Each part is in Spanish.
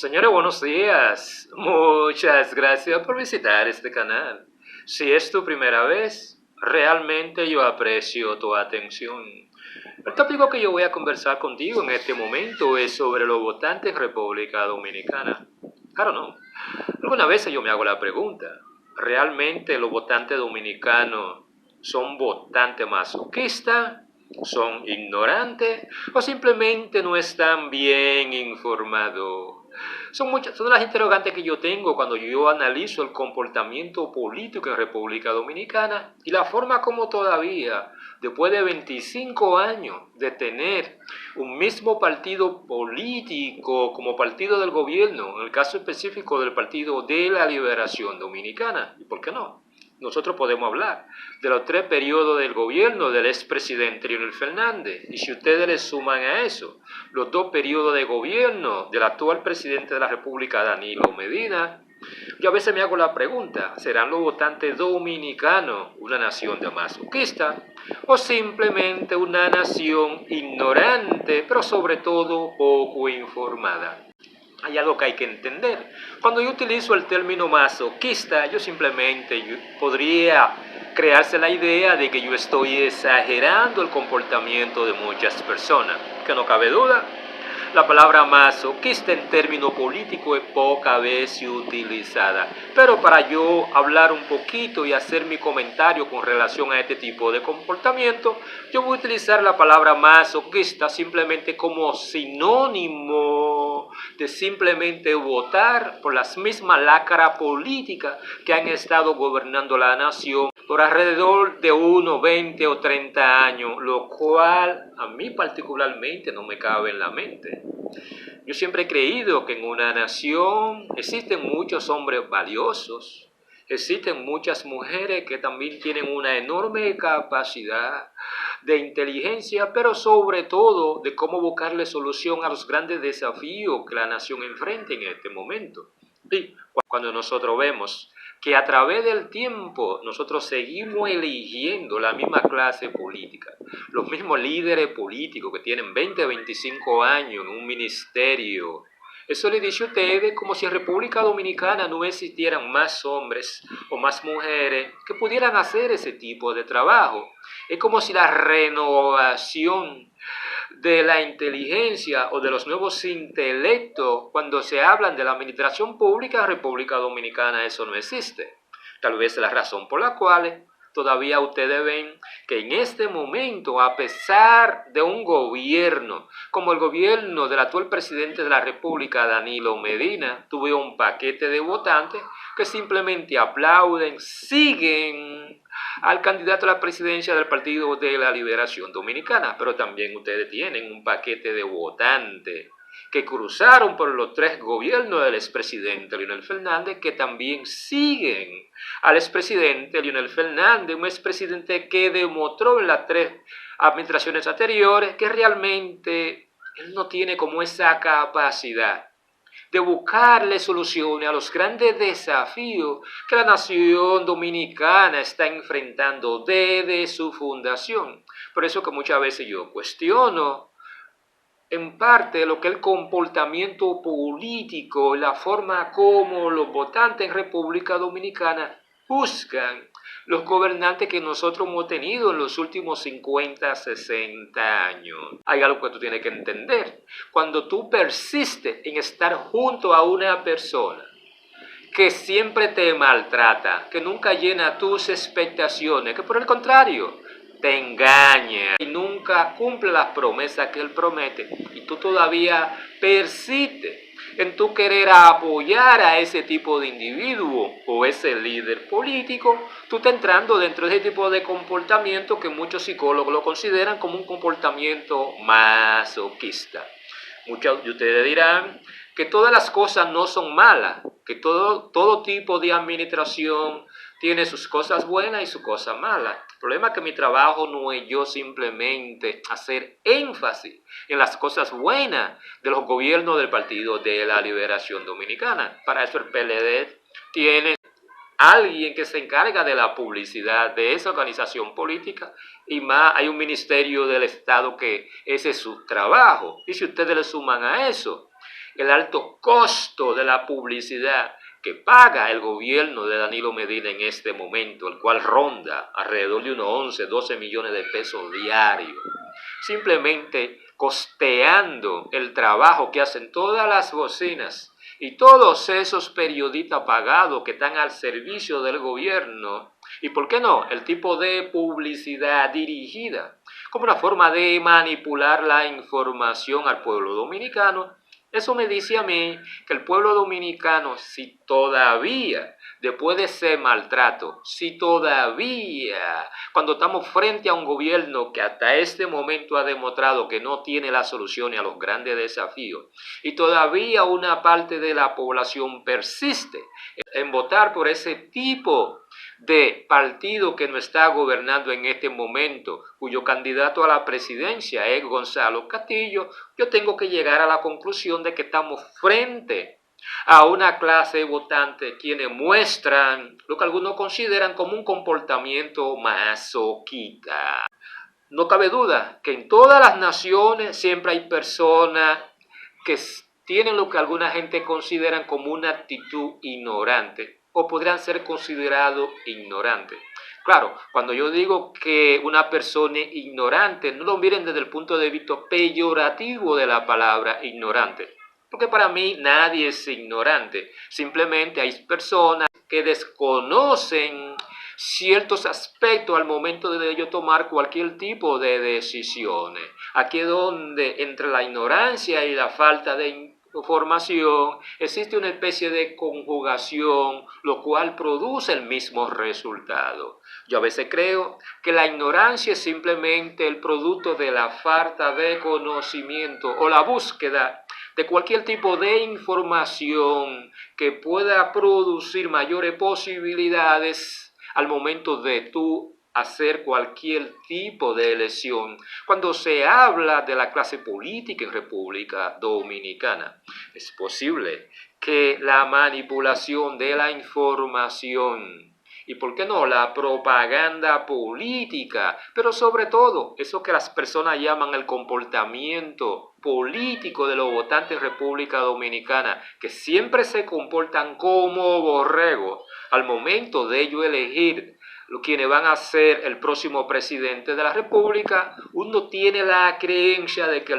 Señores, buenos días. Muchas gracias por visitar este canal. Si es tu primera vez, realmente yo aprecio tu atención. El tópico que yo voy a conversar contigo en este momento es sobre los votantes en República Dominicana. Claro, no. Algunas veces yo me hago la pregunta, ¿realmente los votantes dominicanos son votantes masoquistas? ¿Son ignorantes? ¿O simplemente no están bien informados? Son las interrogantes que yo tengo cuando yo analizo el comportamiento político en República Dominicana y la forma como todavía, después de 25 años de tener un mismo partido político como partido del gobierno, en el caso específico del Partido de la Liberación Dominicana, ¿y por qué no? Nosotros podemos hablar de los 3 periodos del gobierno del expresidente Leonel Fernández. Y si ustedes le suman a eso los 2 periodos de gobierno del actual presidente de la República, Danilo Medina, yo a veces me hago la pregunta, ¿serán los votantes dominicanos una nación de masoquistas o simplemente una nación ignorante, pero sobre todo poco informada? Hay algo que hay que entender. Cuando yo utilizo el término masoquista, yo podría crearse la idea de que yo estoy exagerando el comportamiento de muchas personas, que no cabe duda. La palabra masoquista en término político es poca vez utilizada, pero para yo hablar un poquito y hacer mi comentario con relación a este tipo de comportamiento, yo voy a utilizar la palabra masoquista simplemente como sinónimo de simplemente votar por las mismas lacras políticas que han estado gobernando la nación por alrededor de 1, 20 o 30 años, lo cual a mí particularmente no me cabe en la mente. Yo siempre he creído que en una nación existen muchos hombres valiosos, existen muchas mujeres que también tienen una enorme capacidad de inteligencia, pero sobre todo de cómo buscarle solución a los grandes desafíos que la nación enfrenta en este momento. Y cuando nosotros vemos que a través del tiempo nosotros seguimos eligiendo la misma clase política, los mismos líderes políticos que tienen 20, 25 años en un ministerio. Eso le dice a ustedes como si en República Dominicana no existieran más hombres o más mujeres que pudieran hacer ese tipo de trabajo. Es como si la renovación de la inteligencia o de los nuevos intelectos, cuando se hablan de la administración pública en República Dominicana, eso no existe. Tal vez la razón por la cual todavía ustedes ven que en este momento, a pesar de un gobierno como el gobierno del actual presidente de la República, Danilo Medina, tuvo un paquete de votantes que simplemente aplauden, siguen al candidato a la presidencia del Partido de la Liberación Dominicana, pero también ustedes tienen un paquete de votantes que cruzaron por los 3 gobiernos del expresidente Leonel Fernández, que también siguen al expresidente Leonel Fernández, un expresidente que demostró en las 3 administraciones anteriores que realmente él no tiene como esa capacidad de buscarle soluciones a los grandes desafíos que la nación dominicana está enfrentando desde su fundación. Por eso que muchas veces yo cuestiono en parte lo que es el comportamiento político, la forma como los votantes en República Dominicana juzgan los gobernantes que nosotros hemos tenido en los últimos 50, 60 años. Hay algo que tú tienes que entender. Cuando tú persistes en estar junto a una persona que siempre te maltrata, que nunca llena tus expectaciones, que por el contrario, te engaña y nunca cumple las promesas que él promete, y tú todavía persistes en tu querer apoyar a ese tipo de individuo o ese líder político, tú estás entrando dentro de ese tipo de comportamiento que muchos psicólogos lo consideran como un comportamiento masoquista. Muchos de ustedes dirán que todas las cosas no son malas, que todo tipo de administración tiene sus cosas buenas y sus cosas malas. El problema es que mi trabajo no es yo simplemente hacer énfasis en las cosas buenas de los gobiernos del Partido de la Liberación Dominicana. Para eso el PLD tiene alguien que se encarga de la publicidad de esa organización política, y más hay un ministerio del Estado que ese es su trabajo. Y si ustedes le suman a eso el alto costo de la publicidad que paga el gobierno de Danilo Medina en este momento, el cual ronda alrededor de unos 11, 12 millones de pesos diarios, simplemente costeando el trabajo que hacen todas las bocinas y todos esos periodistas pagados que están al servicio del gobierno, y por qué no, el tipo de publicidad dirigida como una forma de manipular la información al pueblo dominicano. Eso me dice a mí que el pueblo dominicano, si todavía, después de ese maltrato, si todavía, cuando estamos frente a un gobierno que hasta este momento ha demostrado que no tiene las soluciones a los grandes desafíos, y todavía una parte de la población persiste en votar por ese tipo de partido que nos está gobernando en este momento, cuyo candidato a la presidencia es Gonzalo Castillo, yo tengo que llegar a la conclusión de que estamos frente a una clase de votantes quienes muestran lo que algunos consideran como un comportamiento masoquista. No cabe duda que en todas las naciones siempre hay personas que tienen lo que alguna gente consideran como una actitud ignorante o podrían ser considerados ignorantes. Claro, cuando yo digo que una persona ignorante, no lo miren desde el punto de vista peyorativo de la palabra ignorante, porque para mí nadie es ignorante, simplemente hay personas que desconocen ciertos aspectos al momento de ello tomar cualquier tipo de decisiones. Aquí es donde entre la ignorancia y la falta de información existe una especie de conjugación, lo cual produce el mismo resultado. Yo a veces creo que la ignorancia es simplemente el producto de la falta de conocimiento o la búsqueda de cualquier tipo de información que pueda producir mayores posibilidades al momento de tú hacer cualquier tipo de elección. Cuando se habla de la clase política en República Dominicana, es posible que la manipulación de la información y por qué no, la propaganda política, pero sobre todo eso que las personas llaman el comportamiento político de los votantes en República Dominicana, que siempre se comportan como borregos al momento de ellos elegir quienes van a ser el próximo presidente de la República. Uno tiene la creencia de que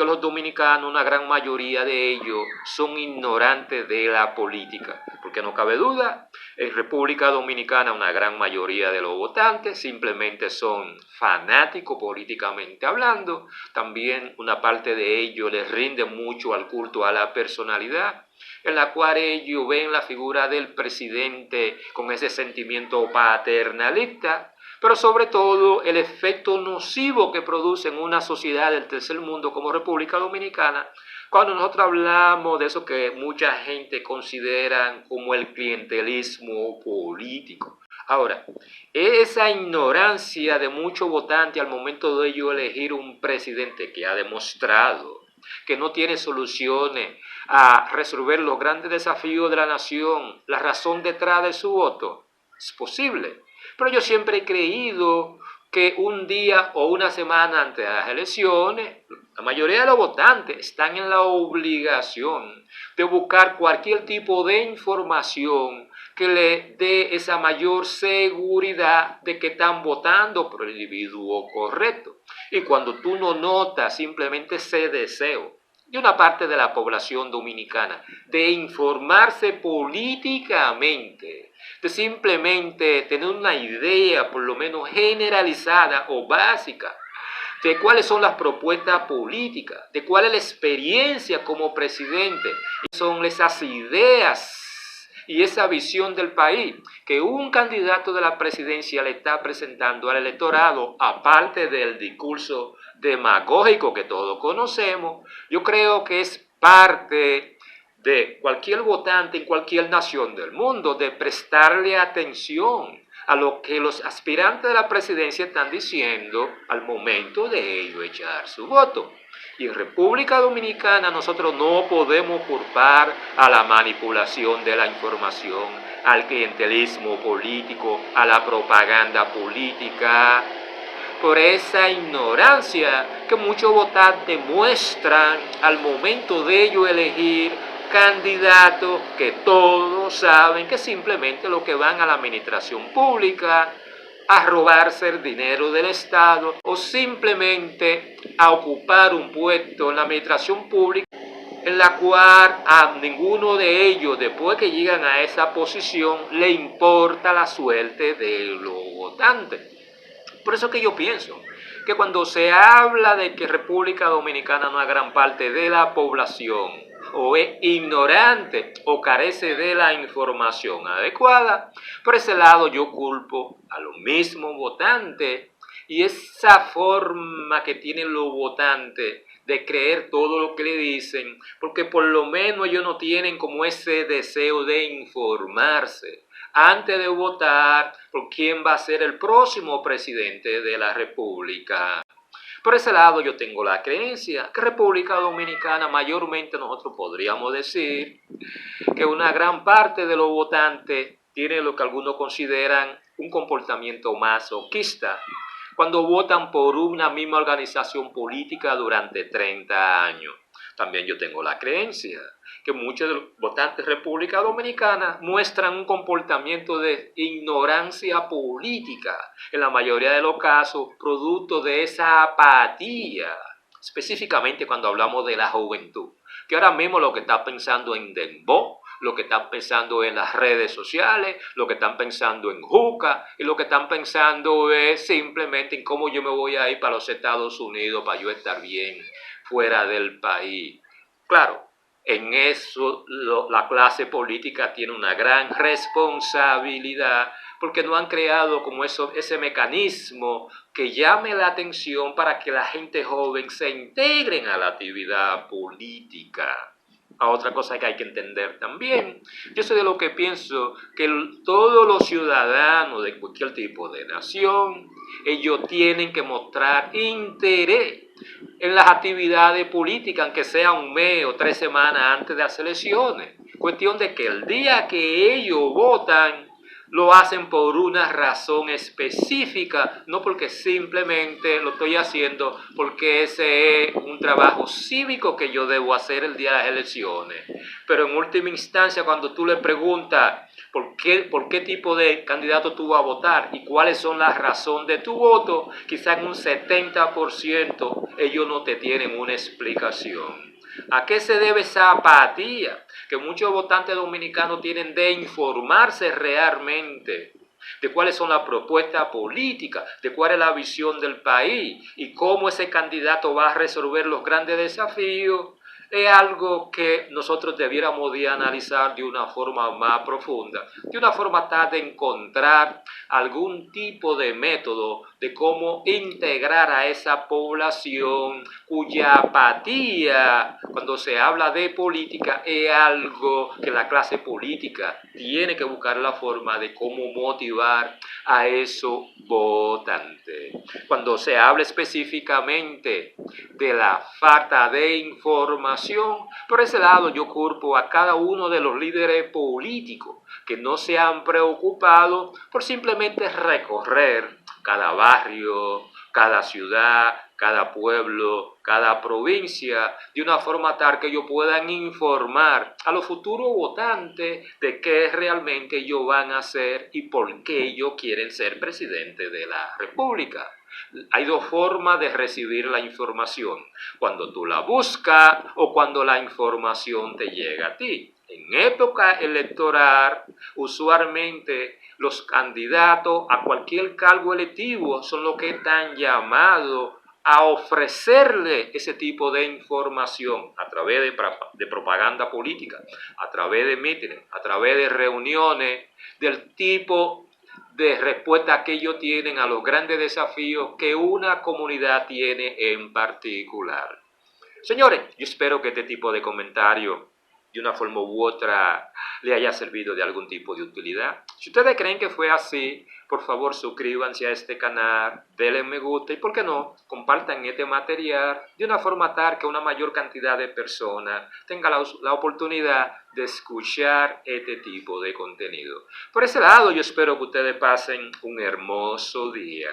los dominicanos, una gran mayoría de ellos, son ignorantes de la política, porque no cabe duda, en República Dominicana una gran mayoría de los votantes simplemente son fanáticos políticamente hablando, también una parte de ellos les rinde mucho al culto a la personalidad, en la cual ellos ven la figura del presidente con ese sentimiento paternalista, pero sobre todo el efecto nocivo que produce en una sociedad del tercer mundo como República Dominicana, cuando nosotros hablamos de eso que mucha gente considera como el clientelismo político. Ahora, esa ignorancia de muchos votantes al momento de ellos elegir un presidente que ha demostrado que no tiene soluciones a resolver los grandes desafíos de la nación, la razón detrás de su voto, es posible. Pero yo siempre he creído que un día o una semana antes de las elecciones, la mayoría de los votantes están en la obligación de buscar cualquier tipo de información que le dé esa mayor seguridad de que están votando por el individuo correcto. Y cuando tú no notas simplemente ese deseo de una parte de la población dominicana de informarse políticamente, de simplemente tener una idea por lo menos generalizada o básica de cuáles son las propuestas políticas, de cuál es la experiencia como presidente, y son esas ideas y esa visión del país que un candidato de la presidencia le está presentando al electorado, aparte del discurso demagógico que todos conocemos. Yo creo que es parte de cualquier votante en cualquier nación del mundo de prestarle atención a lo que los aspirantes de la presidencia están diciendo al momento de ellos echar su voto. Y en República Dominicana nosotros no podemos culpar a la manipulación de la información, al clientelismo político, a la propaganda política, por esa ignorancia que muchos votantes muestran al momento de ellos elegir candidatos que todos saben que simplemente lo que van a la administración pública a robarse el dinero del Estado o simplemente a ocupar un puesto en la administración pública en la cual a ninguno de ellos, después que llegan a esa posición, le importa la suerte de los votantes. Por eso que yo pienso que cuando se habla de que República Dominicana una gran parte de la población o es ignorante o carece de la información adecuada, por ese lado yo culpo a los mismos votantes y esa forma que tienen los votantes de creer todo lo que le dicen, porque por lo menos ellos no tienen como ese deseo de informarse antes de votar por quién va a ser el próximo presidente de la República. Por ese lado yo tengo la creencia que República Dominicana mayormente nosotros podríamos decir que una gran parte de los votantes tiene lo que algunos consideran un comportamiento masoquista cuando votan por una misma organización política durante 30 años. También yo tengo la creencia que muchos de los votantes de República Dominicana muestran un comportamiento de ignorancia política, en la mayoría de los casos, producto de esa apatía, específicamente cuando hablamos de la juventud, que ahora mismo lo que está pensando en Dembow, lo que están pensando en las redes sociales, lo que están pensando en juca y lo que están pensando es simplemente en cómo yo me voy a ir para los Estados Unidos para yo estar bien fuera del país. Claro, en eso la clase política tiene una gran responsabilidad porque no han creado como ese mecanismo que llame la atención para que la gente joven se integren a la actividad política. A otra cosa que hay que entender también, yo soy de lo que pienso que todos los ciudadanos de cualquier tipo de nación, ellos tienen que mostrar interés en las actividades políticas, aunque sea un mes o 3 semanas antes de las elecciones. Cuestión de que el día que ellos votan, lo hacen por una razón específica, no porque simplemente lo estoy haciendo porque ese es un trabajo cívico que yo debo hacer el día de las elecciones. Pero en última instancia, cuando tú le preguntas por qué tipo de candidato tú vas a votar y cuáles son las razones de tu voto, quizás en un 70% ellos no te tienen una explicación. ¿A qué se debe esa apatía que muchos votantes dominicanos tienen de informarse realmente de cuáles son las propuestas políticas, de cuál es la visión del país y cómo ese candidato va a resolver los grandes desafíos? Es algo que nosotros debiéramos de analizar de una forma más profunda, de una forma tal de encontrar algún tipo de método de cómo integrar a esa población cuya apatía, cuando se habla de política, es algo que la clase política tiene que buscar la forma de cómo motivar a esos votantes. Cuando se habla específicamente de la falta de información, por ese lado yo culpo a cada uno de los líderes políticos que no se han preocupado por simplemente recorrer cada barrio, cada ciudad, cada pueblo, cada provincia, de una forma tal que ellos puedan informar a los futuros votantes de qué realmente ellos van a hacer y por qué ellos quieren ser presidente de la República. Hay dos formas de recibir la información, cuando tú la buscas o cuando la información te llega a ti. En época electoral, usualmente los candidatos a cualquier cargo electivo son los que están llamados a ofrecerle ese tipo de información a través de propaganda política, a través de mítines, a través de reuniones del tipo de respuesta que ellos tienen a los grandes desafíos que una comunidad tiene en particular. Señores, yo espero que este tipo de comentario de una forma u otra le haya servido de algún tipo de utilidad. Si ustedes creen que fue así, por favor suscríbanse a este canal, denle me gusta y por qué no, compartan este material de una forma tal que una mayor cantidad de personas tenga la oportunidad de escuchar este tipo de contenido. Por ese lado yo espero que ustedes pasen un hermoso día.